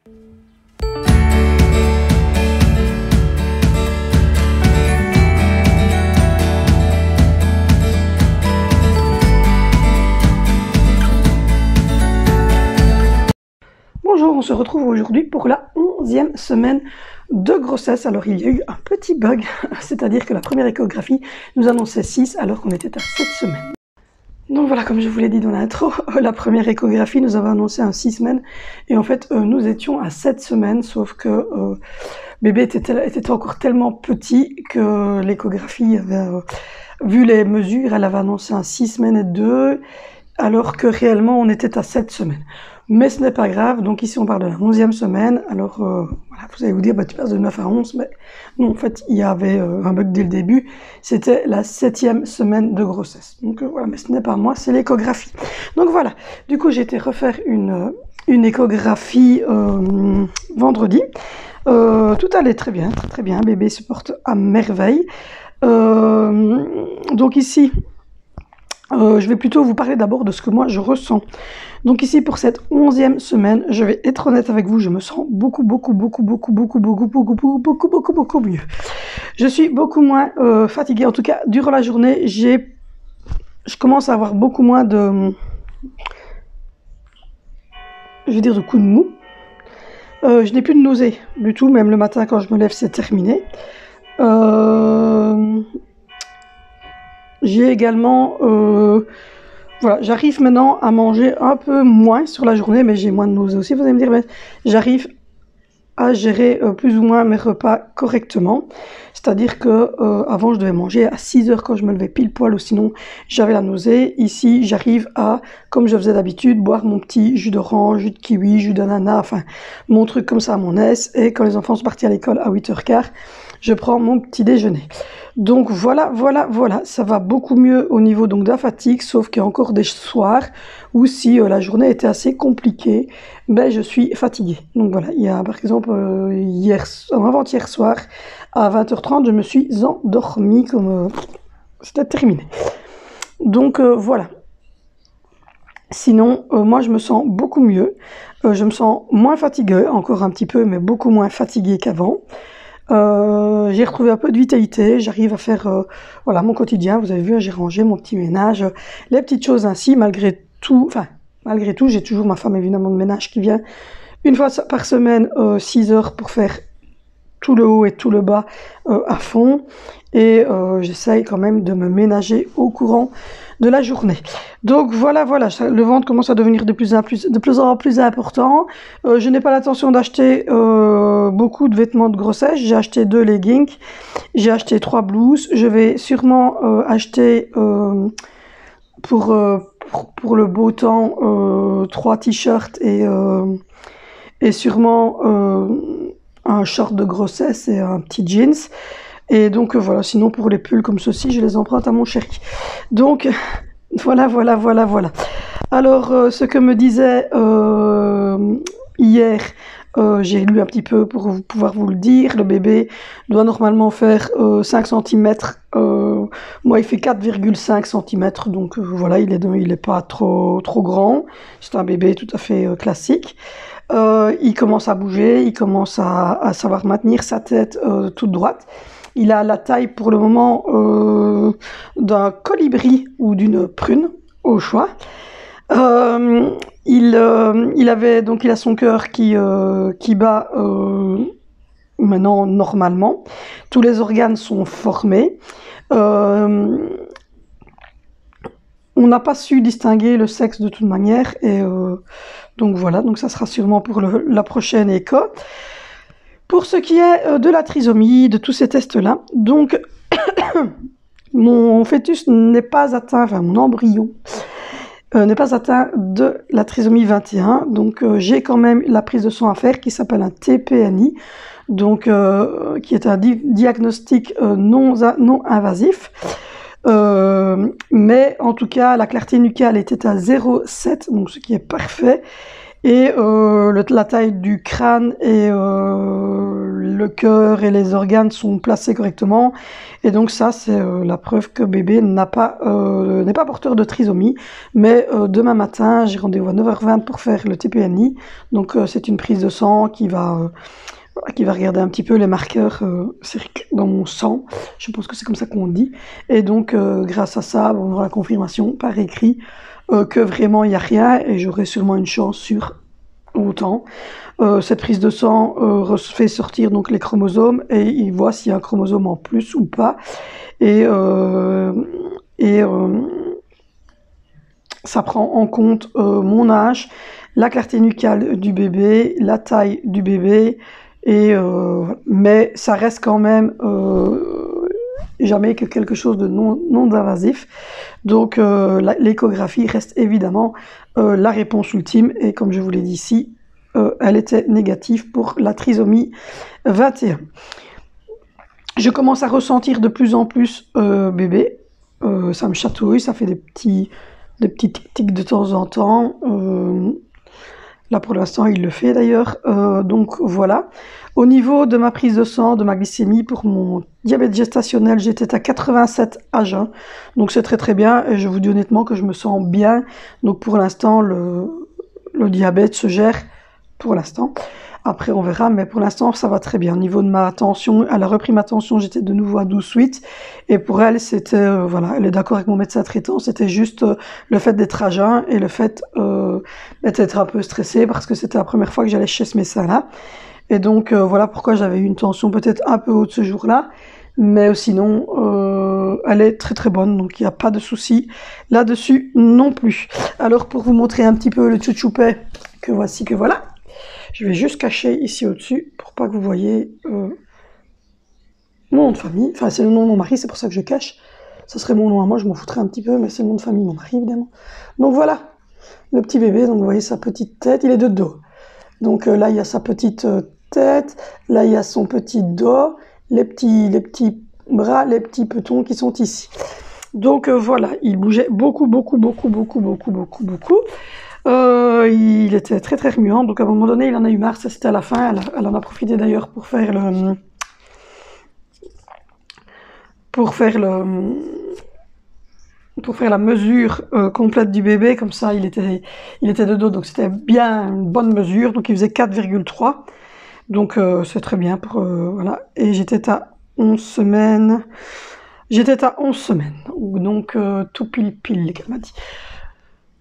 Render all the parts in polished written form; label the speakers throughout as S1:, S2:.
S1: Bonjour, on se retrouve aujourd'hui pour la 11e semaine de grossesse. Alors il y a eu un petit bug, c'est-à-dire que la première échographie nous annonçait 6 alors qu'on était à 7 semaines. Donc voilà, comme je vous l'ai dit dans l'intro, la première échographie nous avait annoncé un 6 semaines et en fait nous étions à 7 semaines, sauf que bébé était encore tellement petit que l'échographie avait, vu les mesures, elle avait annoncé un 6 semaines et 2, alors que réellement on était à 7 semaines. Mais ce n'est pas grave, donc ici on parle de la 11e semaine, alors voilà, vous allez vous dire, bah, tu passes de 9 à 11, mais non, en fait, il y avait un bug dès le début, c'était la 7e semaine de grossesse. Donc voilà, mais ce n'est pas moi, c'est l'échographie. Donc voilà, du coup j'ai été refaire une échographie vendredi, tout allait très bien, très bien, bébé se porte à merveille. Donc ici, je vais plutôt vous parler d'abord de ce que moi je ressens. Donc ici pour cette 11e semaine, je vais être honnête avec vous, je me sens beaucoup mieux. Je suis beaucoup moins fatiguée, en tout cas durant la journée, je commence à avoir beaucoup moins de, je vais dire de coups de mou. Je n'ai plus de nausées du tout, même le matin quand je me lève c'est terminé. J'ai également, voilà, j'arrive maintenant à manger un peu moins sur la journée, mais j'ai moins de nausées aussi, vous allez me dire, mais j'arrive à gérer plus ou moins mes repas correctement. C'est-à-dire que avant je devais manger à 6 heures quand je me levais pile poil, ou sinon j'avais la nausée. Ici j'arrive à, comme je faisais d'habitude, boire mon petit jus d'orange, jus de kiwi, jus d'ananas, enfin mon truc comme ça à mon aise. Et quand les enfants sont partis à l'école à 8h15, je prends mon petit déjeuner. Donc voilà, ça va beaucoup mieux au niveau donc de la fatigue, sauf qu'il y a encore des soirs où si la journée était assez compliquée, ben je suis fatiguée. Donc voilà, il y a par exemple avant-hier soir à 20h30, je me suis endormie comme c'était terminé. Donc voilà. Sinon, moi je me sens beaucoup mieux. Je me sens moins fatiguée, encore un petit peu, mais beaucoup moins fatiguée qu'avant. J'ai retrouvé un peu de vitalité, j'arrive à faire voilà, mon quotidien, vous avez vu, j'ai rangé mon petit ménage, les petites choses ainsi, malgré tout, j'ai toujours ma femme évidemment de ménage qui vient une fois par semaine, 6 heures pour faire tout le haut et tout le bas à fond, et j'essaye quand même de me ménager au courant de la journée. Donc voilà, le ventre commence à devenir de plus en plus important. Je n'ai pas l'intention d'acheter beaucoup de vêtements de grossesse. J'ai acheté 2 leggings, j'ai acheté 3 blouses. Je vais sûrement acheter pour le beau temps 3 t-shirts et sûrement un short de grossesse et un petit jeans. Et donc voilà, sinon pour les pulls comme ceci, je les emprunte à mon chéri. Donc voilà. Alors ce que me disait hier, j'ai lu un petit peu pour pouvoir vous le dire, le bébé doit normalement faire 5 cm, moi il fait 4,5 cm, donc voilà, il est pas trop grand, c'est un bébé tout à fait classique. Il commence à bouger, il commence à savoir maintenir sa tête toute droite. Il a la taille pour le moment d'un colibri ou d'une prune, au choix. Il a son cœur qui bat maintenant normalement. Tous les organes sont formés. On n'a pas su distinguer le sexe de toute manière. Et donc voilà, donc ça sera sûrement pour la prochaine écho. Pour ce qui est de la trisomie, de tous ces tests-là, donc mon fœtus n'est pas atteint, enfin mon embryon n'est pas atteint de la trisomie 21, donc j'ai quand même la prise de sang à faire qui s'appelle un TPNI, donc qui est un diagnostic non invasif. Mais en tout cas, la clarté nucléale était à 0,7, donc ce qui est parfait. Et la taille du crâne et le cœur et les organes sont placés correctement. Et donc ça, c'est la preuve que bébé n'est pas porteur de trisomie. Mais demain matin, j'ai rendez-vous à 9h20 pour faire le TPNI. Donc c'est une prise de sang qui va regarder un petit peu les marqueurs dans mon sang. Je pense que c'est comme ça qu'on dit. Et donc, grâce à ça, on aura la confirmation par écrit que vraiment il n'y a rien et j'aurai sûrement une chance sur autant. Cette prise de sang fait sortir donc les chromosomes et il voit s'il y a un chromosome en plus ou pas. Et ça prend en compte mon âge, la clarté nucale du bébé, la taille du bébé, mais ça reste quand même jamais que quelque chose de non invasif. Donc l'échographie reste évidemment la réponse ultime et comme je vous l'ai dit ici, elle était négative pour la trisomie 21. Je commence à ressentir de plus en plus bébé, ça me chatouille, ça fait des petits tic-tic de temps en temps. Là, pour l'instant, il le fait d'ailleurs. Donc, voilà. Au niveau de ma prise de sang, de ma glycémie, pour mon diabète gestationnel, j'étais à 87 H1. Donc, c'est très, très bien. Et je vous dis honnêtement que je me sens bien. Donc, pour l'instant, le diabète se gère pour l'instant. Après, on verra, mais pour l'instant, ça va très bien. Au niveau de ma tension, elle a repris ma tension, j'étais de nouveau à 12,8. Et pour elle, c'était, voilà, elle est d'accord avec mon médecin traitant, c'était juste le fait d'être à jeun et le fait d'être un peu stressée parce que c'était la première fois que j'allais chez ce médecin-là. Et donc, voilà pourquoi j'avais eu une tension peut-être un peu haute ce jour-là. Mais sinon, elle est très très bonne, donc il n'y a pas de souci là-dessus non plus. Alors, pour vous montrer un petit peu le tchouchoupet, que voilà. Je vais juste cacher ici au-dessus pour pas que vous voyez mon nom de famille. Enfin, c'est le nom de mon mari, c'est pour ça que je cache. Ça serait mon nom à moi, je m'en foutrais un petit peu, mais c'est le nom de famille de mon mari, évidemment. Donc voilà, le petit bébé. Donc vous voyez sa petite tête, il est de dos. Donc là, il y a sa petite tête. Là, il y a son petit dos, les petits bras, les petits petons qui sont ici. Donc voilà, il bougeait beaucoup. Il était très très remuant, donc à un moment donné il en a eu marre, ça c'était à la fin, elle en a profité d'ailleurs pour faire la mesure complète du bébé, comme ça il était de dos, donc c'était bien une bonne mesure, donc il faisait 4,3, donc c'est très bien pour voilà, et j'étais à 11 semaines, donc tout pile qu'elle m'a dit.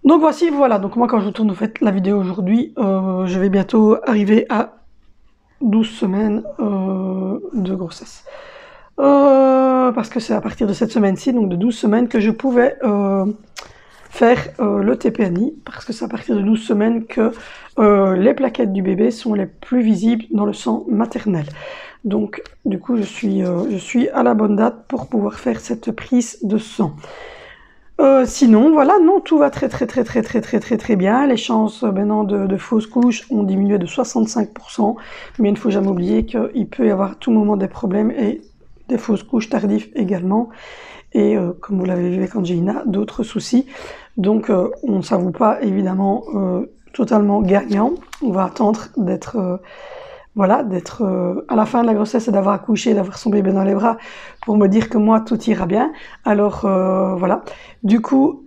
S1: Donc voici, voilà, donc moi quand je vous tourne la vidéo aujourd'hui, je vais bientôt arriver à 12 semaines de grossesse. Parce que c'est à partir de cette semaine-ci, donc de 12 semaines, que je pouvais faire le TPNI, parce que c'est à partir de 12 semaines que les plaquettes du bébé sont les plus visibles dans le sang maternel. Donc du coup je suis à la bonne date pour pouvoir faire cette prise de sang. Sinon, voilà, non, tout va très bien. Les chances maintenant de fausses couches ont diminué de 65%, mais il ne faut jamais oublier qu'il peut y avoir à tout moment des problèmes et des fausses couches tardives également. Et comme vous l'avez vu avec Angelina, d'autres soucis. Donc, on ne s'avoue pas évidemment totalement gagnant. On va attendre d'être à la fin de la grossesse et d'avoir accouché, d'avoir son bébé dans les bras pour me dire que moi tout ira bien. Alors voilà. Du coup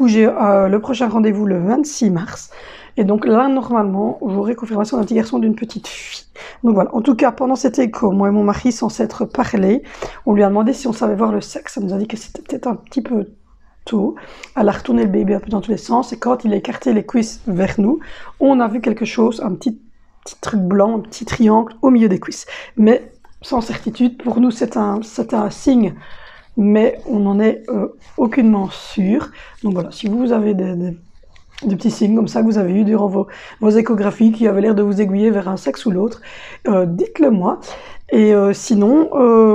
S1: j'ai le prochain rendez-vous le 26 mars. Et donc là, normalement, j'aurai confirmation d'un petit garçon d'une petite fille. Donc voilà. En tout cas, pendant cet écho, moi et mon mari, sans s'être parlé, on lui a demandé si on savait voir le sexe. Ça nous a dit que c'était peut-être un petit peu tôt. Elle a retourné le bébé un peu dans tous les sens. Et quand il a écarté les cuisses vers nous, on a vu quelque chose, un petit truc blanc, un petit triangle au milieu des cuisses. Mais sans certitude, pour nous, c'était un signe. Mais on n'en est aucunement sûr. Donc voilà, si vous avez des petits signes comme ça que vous avez eu durant vos échographies qui avaient l'air de vous aiguiller vers un sexe ou l'autre, dites-le moi. Et sinon,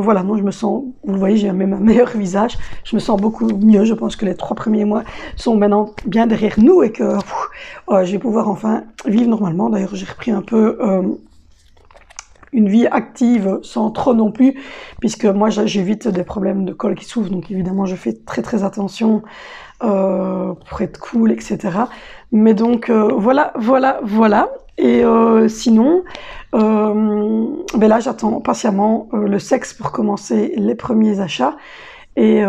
S1: voilà, non, je me sens, vous le voyez, j'ai même un meilleur visage, je me sens beaucoup mieux, je pense que les 3 premiers mois sont maintenant bien derrière nous et que je vais pouvoir enfin vivre normalement. D'ailleurs, j'ai repris un peu une vie active sans trop non plus, puisque moi j'évite des problèmes de col qui s'ouvrent, donc évidemment je fais très attention pour être cool, etc. Mais donc, voilà. Et sinon, ben là, j'attends patiemment le sexe pour commencer les premiers achats. Et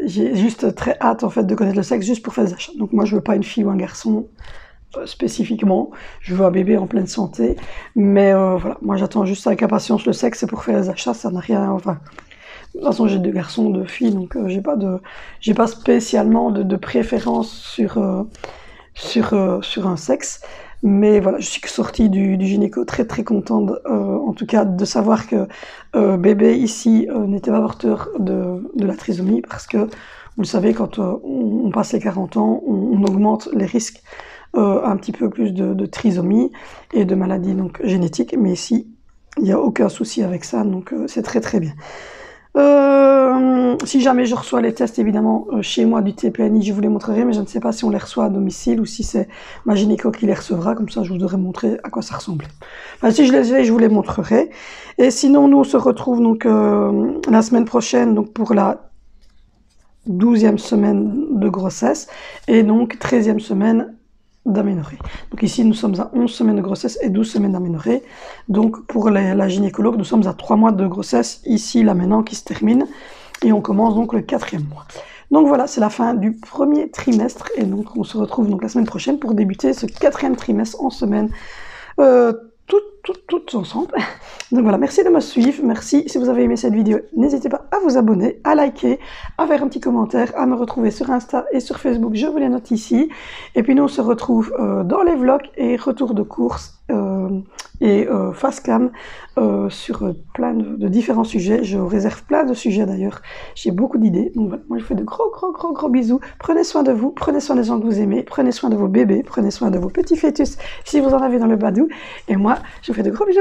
S1: j'ai juste très hâte, en fait, de connaître le sexe juste pour faire des achats. Donc moi, je veux pas une fille ou un garçon spécifiquement. Je veux un bébé en pleine santé. Mais voilà, moi, j'attends juste avec impatience le sexe. Et pour faire les achats, ça n'a rien... Enfin, de toute façon, j'ai 2 garçons, 2 filles, donc j'ai pas spécialement de préférence sur un sexe. Mais voilà, je suis sortie du gynéco très très contente, en tout cas de savoir que bébé ici n'était pas porteur de la trisomie, parce que vous le savez, quand on passe les 40 ans, on augmente les risques un petit peu plus de trisomie et de maladies donc génétiques. Mais ici, il n'y a aucun souci avec ça, donc c'est très très bien. Si jamais je reçois les tests, évidemment, chez moi du TPNI, je vous les montrerai, mais je ne sais pas si on les reçoit à domicile ou si c'est ma gynéco qui les recevra, comme ça je vous aurai montré à quoi ça ressemble. Enfin, si je les ai, je vous les montrerai. Et sinon, nous on se retrouve donc la semaine prochaine donc pour la 12e semaine de grossesse et donc 13e semaine d'aménorrhée. Donc ici, nous sommes à 11 semaines de grossesse et 12 semaines d'aménorrhée. Donc pour la gynécologue, nous sommes à 3 mois de grossesse, ici, là maintenant, qui se termine. Et on commence donc le 4e mois. Donc voilà, c'est la fin du premier trimestre. Et donc on se retrouve donc la semaine prochaine pour débuter ce 4e trimestre en semaine. Toutes ensemble. Donc voilà, merci de me suivre, merci. Si vous avez aimé cette vidéo, n'hésitez pas à vous abonner, à liker, à faire un petit commentaire, à me retrouver sur Insta et sur Facebook, je vous les note ici. Et puis nous, on se retrouve dans les vlogs et retour de course et face cam sur plein de différents sujets. Je vous réserve plein de sujets d'ailleurs, j'ai beaucoup d'idées. Donc voilà, moi je vous fais de gros bisous. Prenez soin de vous, prenez soin des gens que vous aimez, prenez soin de vos bébés, prenez soin de vos petits fœtus si vous en avez dans le badou. Et moi, je vous fais de gros bisous.